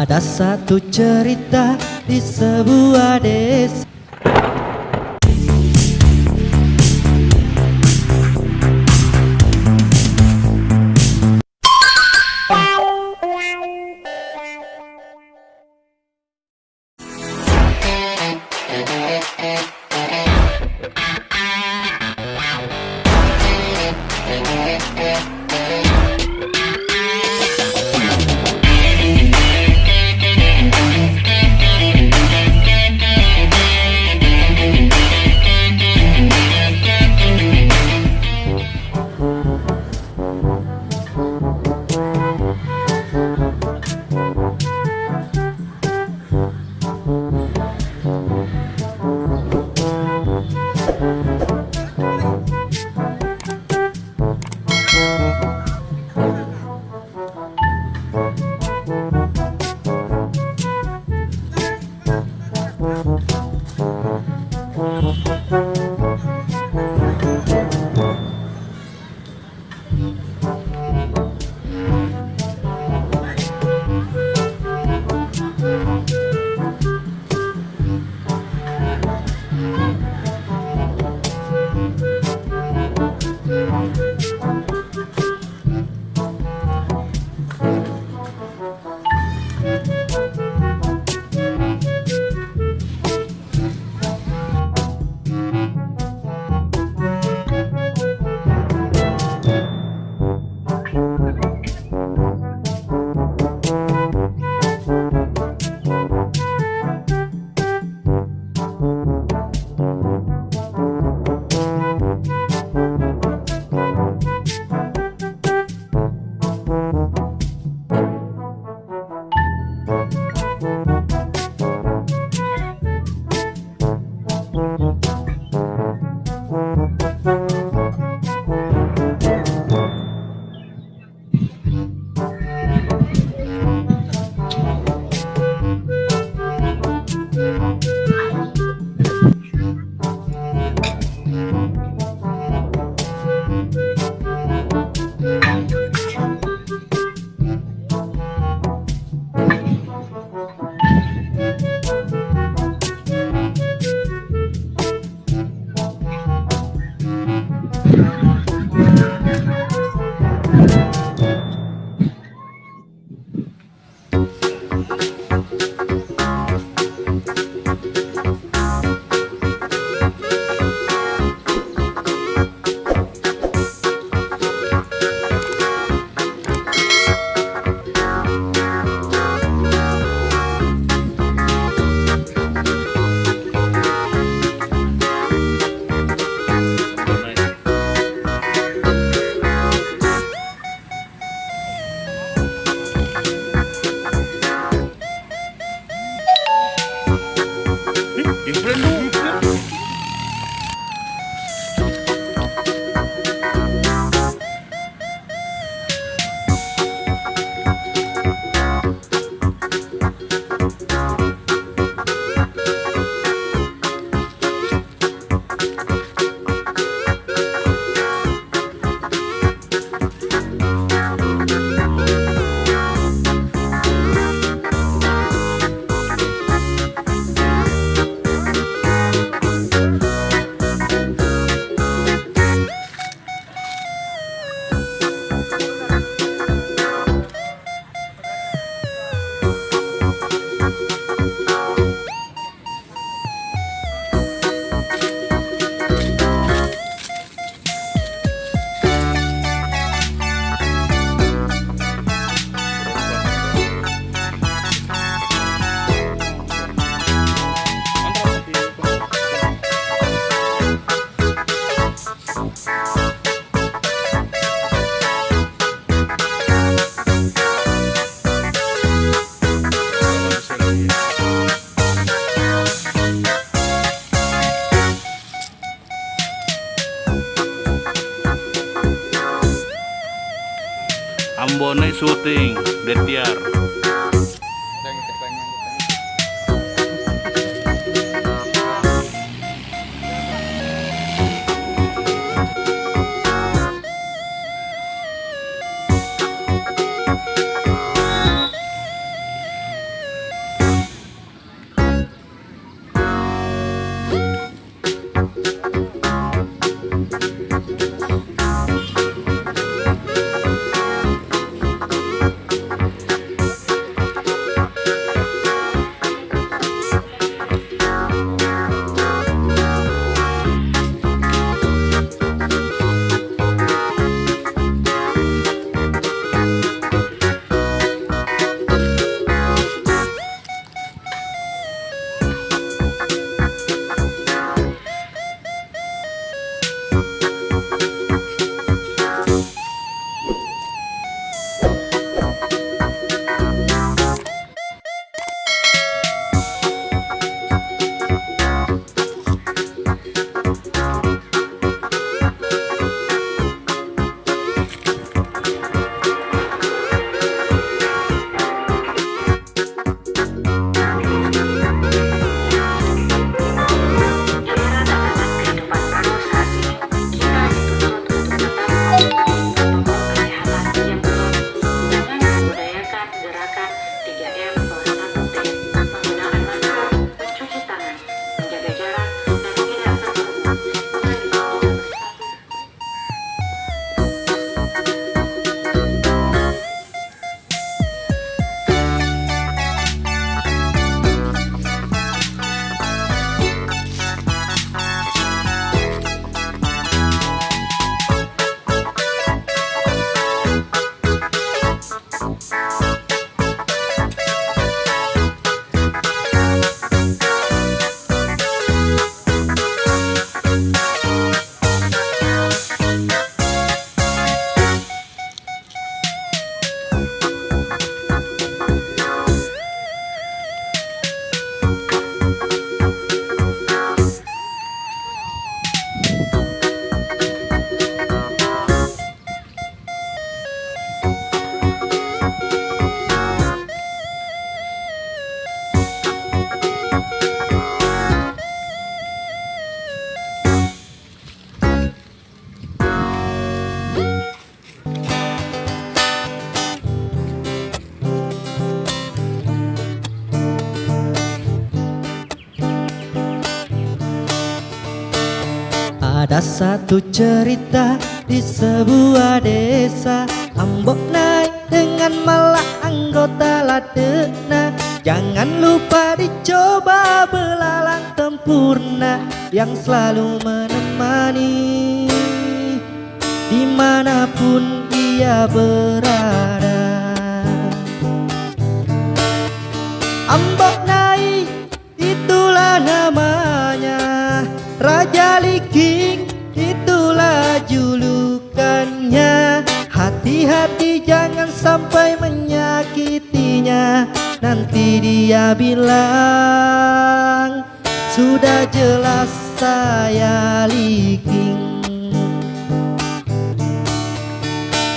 Ada satu cerita di sebuah desa. Ambone syuting Detiar. Ada satu cerita di sebuah desa, Ambok naik dengan malah anggota ladena. Jangan lupa dicoba belalang tempurna yang selalu menemani dimanapun ia berada. Ambok naik itulah namanya, Raja Liking itulah julukannya. Hati-hati jangan sampai menyakitinya, nanti dia bilang sudah jelas saya Liking.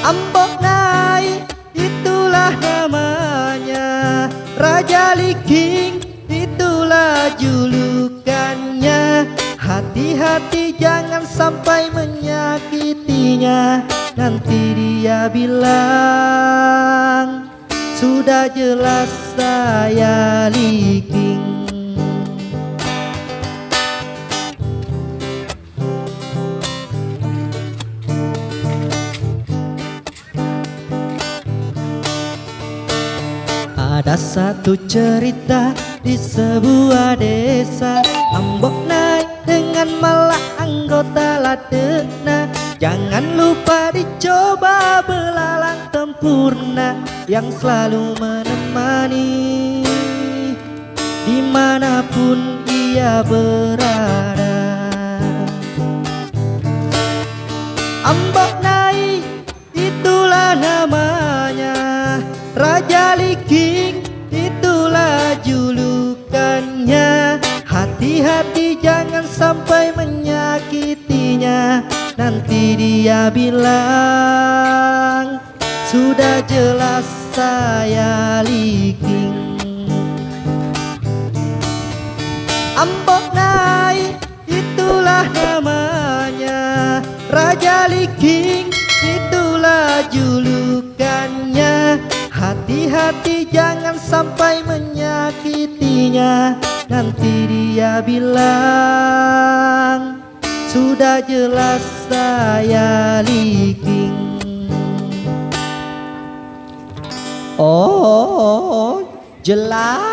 Ambok naik itulah namanya, Raja Liking itulah julukannya. Hati-hati jangan sampai menyakitinya, nanti dia bilang sudah jelas saya Liking. Ada satu cerita di sebuah desa, Ambok naik dengan malah anggota ladena. Jangan lupa dicoba belalang tempurna yang selalu menemani dimanapun ia berada. Ambok naik itulah namanya, Raja Liking itulah julukannya. Hati-hati jangan sampai menyakitinya, nanti dia bilang sudah jelas saya Liking. Ambok naik itulah namanya, Raja Liking itulah julukannya. Hati-hati jangan sampai menyakitinya, nanti dia bilang sudah jelas saya Liking. Oh, jelas.